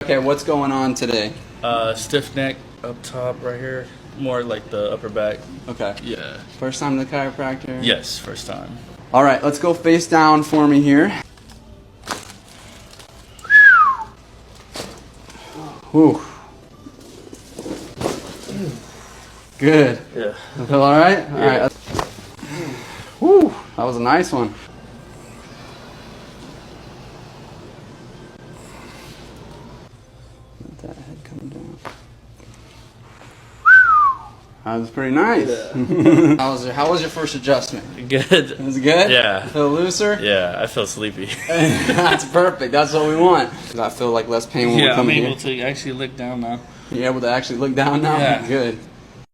Okay, what's going on today? Stiff neck up top right here. More like the upper back. Okay. Yeah. First time to the chiropractor? Yes, first time. All right, let's go face down for me here. Whew. Good. Yeah. You feel all right? All Yeah. right. Whew, that was a nice one. Let that head come down. That was pretty nice. Yeah. How was your first adjustment? Good. Was it good? Yeah. Feel looser? Yeah, I feel sleepy. That's perfect. That's what we want. I feel like less pain when we're Yeah, I'm coming able here. to actually look down now. You're able to actually look down now? Yeah. Good.